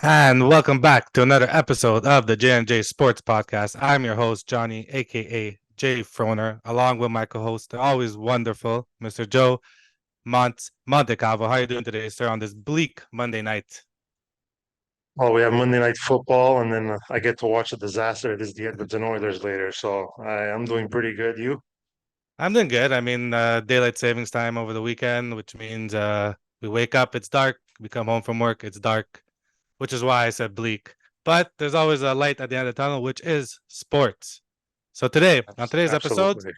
And welcome back to another episode of the J&J Sports Podcast. I'm your host, Johnny, aka Jay Froner, along with my co-host, the always wonderful Mr. Joe Montecavo. How are you doing today, sir, on this bleak Monday night? Oh, we have Monday Night Football, and then I get to watch a disaster. This is the Edmonton Oilers later, so I'm doing pretty good. You? I'm doing good. Daylight savings time over the weekend, which means we wake up, it's dark. We come home from work, it's dark, which is why I said bleak. But there's always a light at the end of the tunnel, which is sports. So today, on today's episode, Absolutely.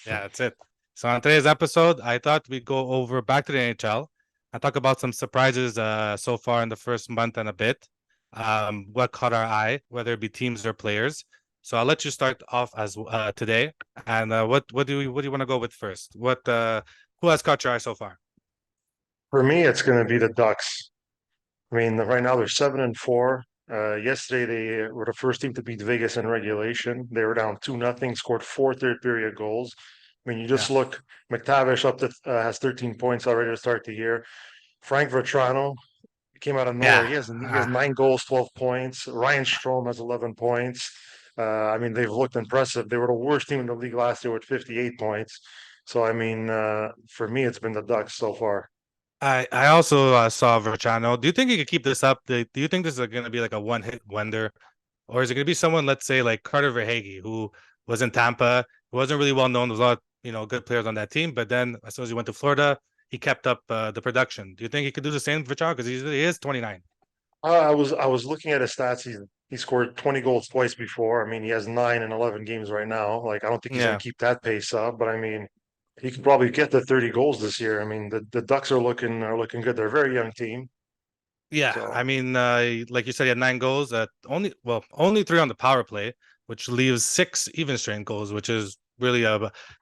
yeah, that's it. So on today's episode, I thought we'd go over back to the NHL and talk about some surprises so far in the first month and a bit. What caught our eye, whether it be teams or players. So I'll let you start off as today. And what do you want to go with first? What who has caught your eye so far? For me, it's going to be the Ducks. I mean, right now they're 7-4. Yesterday they were the first team to beat Vegas in regulation. They were down 2-0, scored four third period goals. I mean, you Yeah, just look. McTavish up to has 13 points already to start the year. Frank Vetrano came out of nowhere. yeah. He has 9 goals, 12 points. Ryan Strome has 11 points. I mean, they've looked impressive. They were the worst team in the league last year with 58 points. So, I mean, for me, it's been the Ducks so far. I also saw Verchano. Do you think he could keep this up? Do you think this is going to be like a one hit wonder, or is it going to be someone, let's say, like Carter Verhaeghe, who was in Tampa, who wasn't really well known. There was a lot, good players on that team, but then as soon as he went to Florida, he kept up the production. Do you think he could do the same for Verchano? Because he is 29. I was looking at his stats. He scored 20 goals twice before. I mean, he has 9 and 11 games right now. Like, I don't think he's going Yeah, to keep that pace up, but I mean, he could probably get the 30 goals this year. I mean, the Ducks are looking good. They're a very young team. yeah. So, Like you said, he had 9 goals. Only three on the power play, which leaves six even strength goals, which is really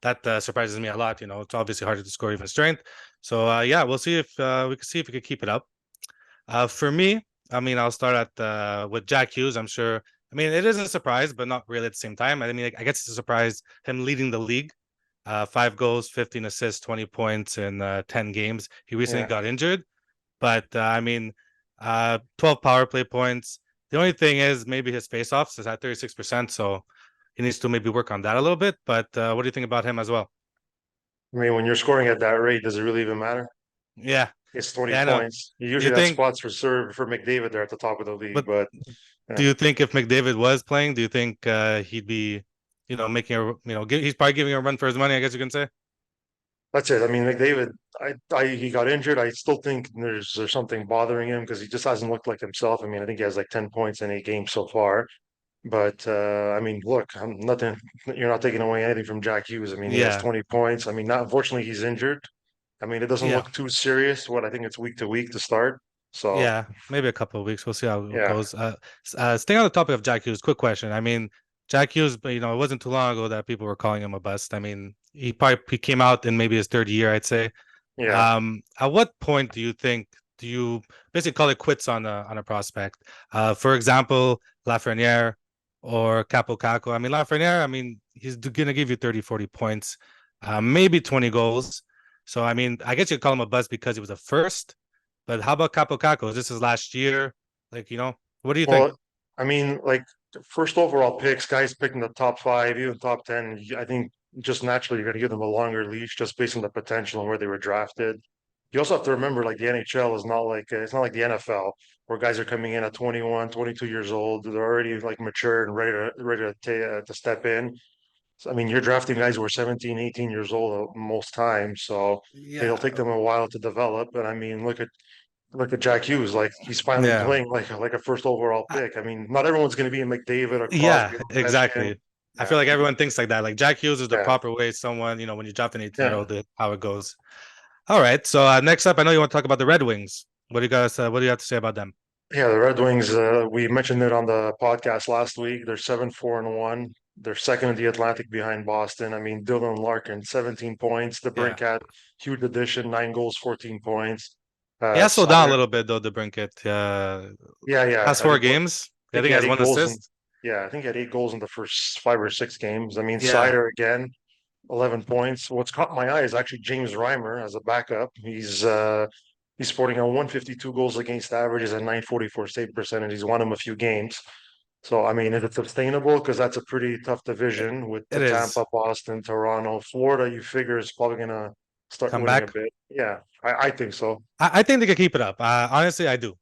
that surprises me a lot. It's obviously harder to score even strength. So yeah, we'll see if we can see if we can keep it up. For me, I'll start at with Jack Hughes. I'm sure. It is a surprise, but not really at the same time. I guess it's a surprise him leading the league. 5 goals, 15 assists, 20 points in 10 games. He recently yeah. got injured, but 12 power play points. The only thing is maybe his faceoffs is at 36%, so he needs to maybe work on that a little bit. But what do you think about him as well? I mean, when you're scoring at that rate, does it really even matter? Yeah, It's 20 yeah, I know. points. You Do you usually have think? spots reserved for McDavid there at the top of the league, But but do yeah, you think if McDavid was playing, do you think he'd be, making he's probably giving a run for his money, I guess you can say? that's it. I mean, McDavid, he got injured. I still think there's something bothering him because he just hasn't looked like himself. I mean, I think he has like 10 points in 8 games so far. But I mean, look, I'm nothing. You're not taking away anything from Jack Hughes. I mean, he has Yeah, 20 points. I mean, not unfortunately he's injured. I mean, it doesn't yeah, look too serious. What I think it's week to week to start. So yeah. Maybe a couple of weeks. We'll see how it yeah, goes. Staying on the topic of Jack Hughes, quick question. Jack Hughes, but it wasn't too long ago that people were calling him a bust. He came out in maybe his third year, I'd say. yeah. At what point do you basically call it quits on a prospect? For example, Lafreniere or Capo Caco. Lafreniere, he's gonna give you 30, 40 points, maybe 20 goals. So I guess you'd call him a bust because he was a first. But how about Capo Caco? Is this his last year? What do you think? Well, I mean, like first overall picks, guys picking the top five, even top 10, I think just naturally you're going to give them a longer leash just based on the potential and where they were drafted. You also have to remember, like the NHL is not like it's not like the NFL where guys are coming in at 21, 22 years old. They're already like mature and ready to step in. So, I mean, you're drafting guys who are 17, 18 years old most times, so it'll Yeah, take them a while to develop. And I mean, look at Jack Hughes. Like he's finally yeah, playing like a first overall I, pick. I mean, not everyone's going to be a McDavid, a Crosby, yeah, a Ovechkin. exactly. I Yeah, feel like everyone thinks like that. Like Jack Hughes is the yeah, proper way someone, when you draft an 18-year-old, yeah, how it goes. All right. So next up, I know you want to talk about the Red Wings. What do you have to say about them? yeah. The Red Wings. We mentioned it on the podcast last week. They're 7-4-1. They're second in the Atlantic behind Boston. I mean, Dylan Larkin, 17 points. The Yeah. Brinkat, huge addition, 9 goals, 14 points. He has slowed down a Seider, little bit though, the Brinket. yeah, yeah. Past four games. I I think think he he had has eight one goals in. assist. Yeah, I think he had 8 goals in the first 5 or 6 games. I mean, Yeah. Seider again. 11 points. What's caught my eye is actually James Reimer as a backup. He's sporting on 152 goals against averages and 944 save percentage. He's won him a few games. So, I mean, is it sustainable? Because that's a pretty tough division with the It is. Tampa, Boston, Toronto, Florida. You figure is probably gonna start Come winning a back. bit. Yeah, I think so. I think they could keep it up. Honestly, I do.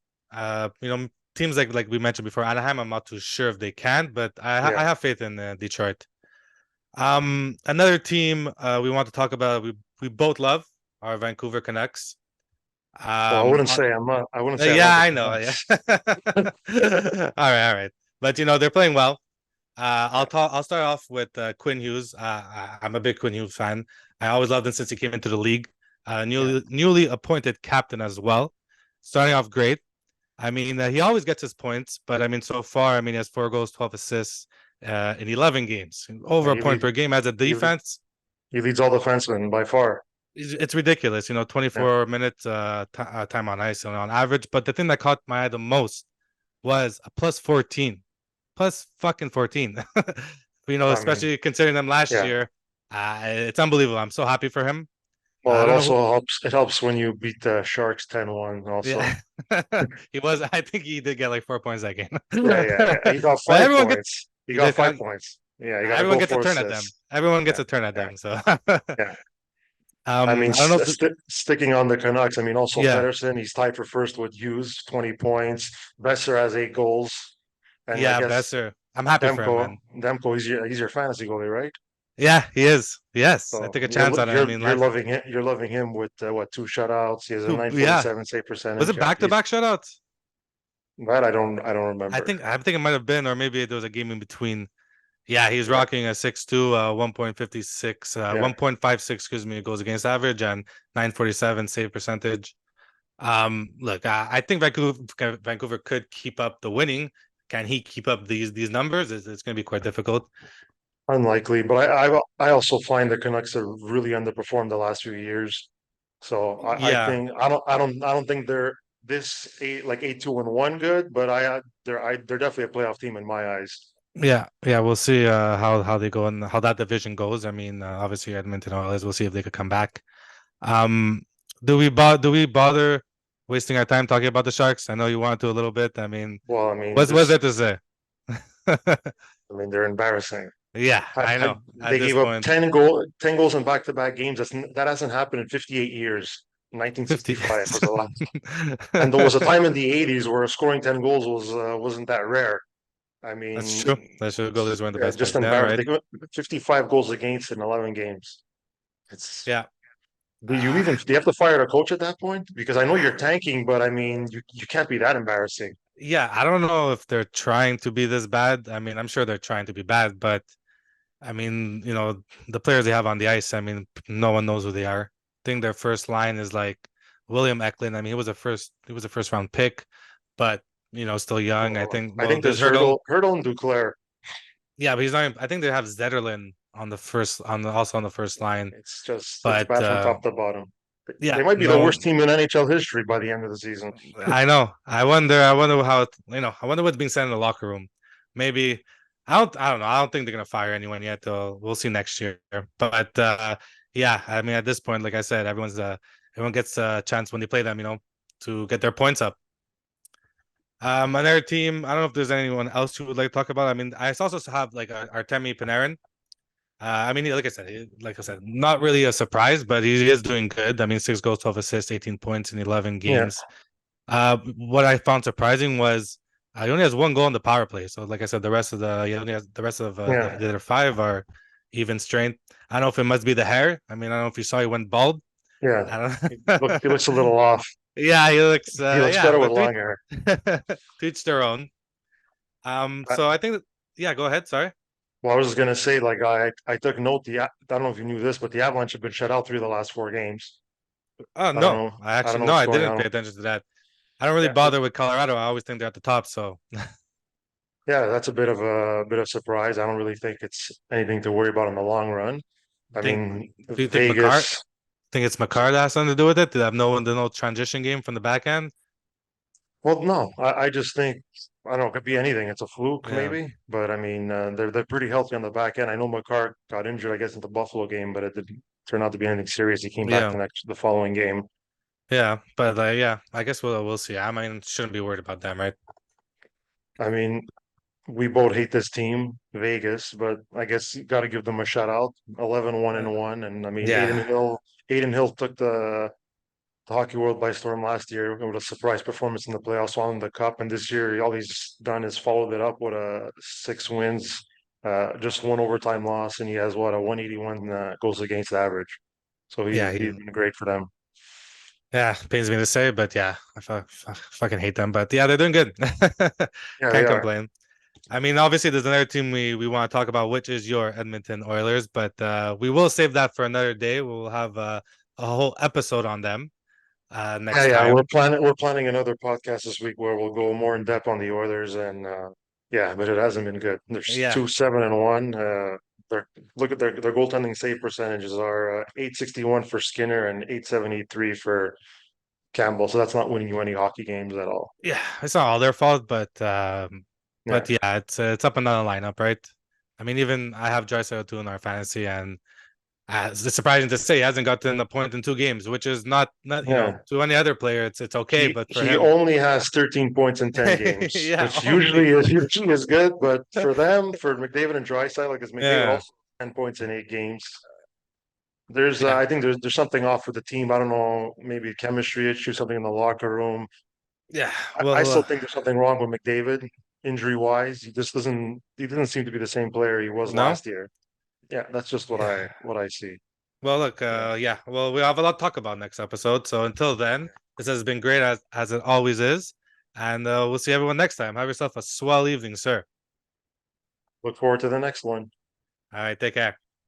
Teams like we mentioned before, Anaheim, I'm not too sure if they can, but I Yeah. have faith in Detroit. Another team we want to talk about, we both love our Vancouver Canucks. Well, Um, uh, I wouldn't say I love yeah, the I know. Yeah. Canucks. All right. But they're playing well. I'll start off with Quinn Hughes. I'm a big Quinn Hughes fan. I always loved him since he came into the league. Yeah. Newly appointed captain as well. Starting off great. I mean, he always gets his points, but I mean, so far, I mean, he has 4 goals, 12 assists in 11 games, over Yeah, a point per game. As a he, defense, he leads all defensemen by far. it's ridiculous. Yeah. 24 minutes time on ice on average. But the thing that caught my eye the most was a plus 14, plus fucking 14. I mean, Especially considering them last yeah. year. It's unbelievable. I'm so happy for him. Well, I it don't know who. also helps. It helps when you beat the Sharks 10-1 also. Yeah, he was. I think he did get like 4 points that game. Yeah. He got But five points. He he got did 5 points. Yeah, you got to everyone go gets a for turn at them. assists. Everyone gets Yeah, a turn at yeah, them. So, yeah. I mean, I don't know if sticking on the Canucks. I mean, also yeah, Pedersen. He's tied for first with Hughes, 20 points. Besser has 8 goals, and I yeah, guess Besser. I'm happy for him, man. Demko. He's your fantasy goalie, right? Yeah, he is. Yes, I So took a chance on it. I mean, you're life. loving him. You're loving him with what, 2 shutouts. He has a Yeah, 947 save was percentage. it Yeah, back to back shutouts? that I don't remember. I think it might have been, or maybe there was a game in between. Yeah, he's Yeah, rocking a 6.2, 1.56, yeah. 1.56, excuse me, goes against average and 947 save percentage. Look, I think Vancouver could keep up the winning. Can he keep up these numbers? It's going to be quite difficult. Unlikely, but I also find the Canucks have really underperformed the last few years. So I Yeah, think I don't think they're this 8-2-1 good, but they're definitely a playoff team in my eyes. yeah. We'll see how they go and how that division goes. I mean, obviously Edmonton Oilers. We'll see if they could come back. Um, do we bother wasting our time talking about the Sharks? I know you want to a little bit. I mean, Well, I mean what's this there to say? they're embarrassing. Yeah, I know. At They this gave up point, 10 goals in back-to-back games. That hasn't happened in 58 years. 50. 1965 was the last, and there was a time in the 80s where scoring 10 goals wasn't that rare. I That's mean, true. That's true. Goalies were in the yeah, best just back then, embarrassed. right? They got 55 goals against in 11 games. It's Yeah. do you have to fire the coach at that point? Because I know you're tanking, but I mean, you can't be that embarrassing. Yeah, I don't know if they're trying to be this bad. I mean, I'm sure they're trying to be bad, but I mean, the players they have on the ice, I mean, no one knows who they are. I think their first line is like William Eklund. I mean, he was a first round pick, but still young. I Well, think I well, think there's there's Hurdle. Hurdle and Duclair. Yeah, but he's not I think they have Zetterlin also on the first line. It's But bad from top to bottom. yeah, They might be the no, worst team in NHL history by the end of the season. I know. I wonder how I wonder what's being said in the locker room. Maybe I don't know. I don't think they're gonna fire anyone yet. We'll see next year. But yeah, I mean, at this point, like I said, everyone gets a chance when they play them, to get their points up. Another team. I don't know if there's anyone else you would like to talk about. I mean, I also have like Artemi Panarin. I mean, like I said, not really a surprise, but he is doing good. I mean, 6 goals, 12 assists, 18 points in 11 Yeah, games. What I found surprising was he only has 1 goal on the power play. So, like I said, he only has the rest of yeah, the other 5 are even strength. I don't know if it must be the hair. I mean, I don't know if you saw he went bald. yeah. I He don't. looks a little off. Yeah, he looks. He looks Yeah, better with but long hair. to each their own. I, So I think that, yeah. Go ahead. Sorry. well, I was just gonna say, like I took note. I don't know if you knew this, but the Avalanche have been shut out 3 of the last 4 games. Oh I don't no, know. I don't know no, what's I going didn't pay on. attention to that. I don't really Yeah, bother with Colorado. I always think they're at the top. So yeah, that's a bit of surprise. I don't really think it's anything to worry about in the long run. I think mean, do you think Vegas. it's McCarr that has something to do with it? Did they have no transition game from the back end? Well, no, I just think I don't know. It could be anything. It's a fluke, Yeah, maybe. But I mean, they're pretty healthy on the back end. I know McCarr got injured, I guess, in the Buffalo game, but it didn't turn out to be anything serious. He came back yeah. the following game. Yeah, but yeah, I guess we'll see. I mean, shouldn't be worried about them, right? I mean, we both hate this team, Vegas, but I guess you got to give them a shout out. 11-1 Uh, and 1, and I mean, yeah, Aiden Hill took the hockey world by storm last year with a surprise performance in the playoffs, won the cup, and this year all he's done is followed it up with a 6 wins, just one overtime loss, and he has what, a 181 goals against average. So yeah, he's been great for them. yeah. Pains me to say, but yeah, fucking hate them. But yeah, they're doing good. Yeah, they Can't are. complain. I mean, obviously, there's another team we want to talk about, which is your Edmonton Oilers, but we will save that for another day. We'll have a whole episode on them Yeah, next yeah, time. we're planning another podcast this week where we'll go more in depth on the Oilers and yeah, but it hasn't been good. There's Yeah, 2-7-1. They're look at their goaltending save percentages are 861 for Skinner and 873 for Campbell. So that's not winning you any hockey games at all. yeah, it's not all their fault, Yeah. but yeah, it's up and down the lineup, right? I mean, even I have Drysdale too in our fantasy, and it's surprising to say he hasn't gotten a point in 2 games, which is not Yeah. to any other player it's okay, He but for he him, only has 13 points in 10 games, yeah, which only usually is good, but for them, for McDavid and Drysdale, like, because McDavid yeah, also 10 points in 8 games. There's, yeah, I think there's something off with the team. I don't know, maybe chemistry issue, something in the locker room. yeah. I Well, still think there's something wrong with McDavid, injury wise. He doesn't seem to be the same player he was no, last year. Yeah, that's just what yeah. I see. Well, look, Yeah. yeah. Well, we have a lot to talk about next episode. So until then, this has been great as it always is, and we'll see everyone next time. Have yourself a swell evening, sir. Look forward to the next one. All right, take care.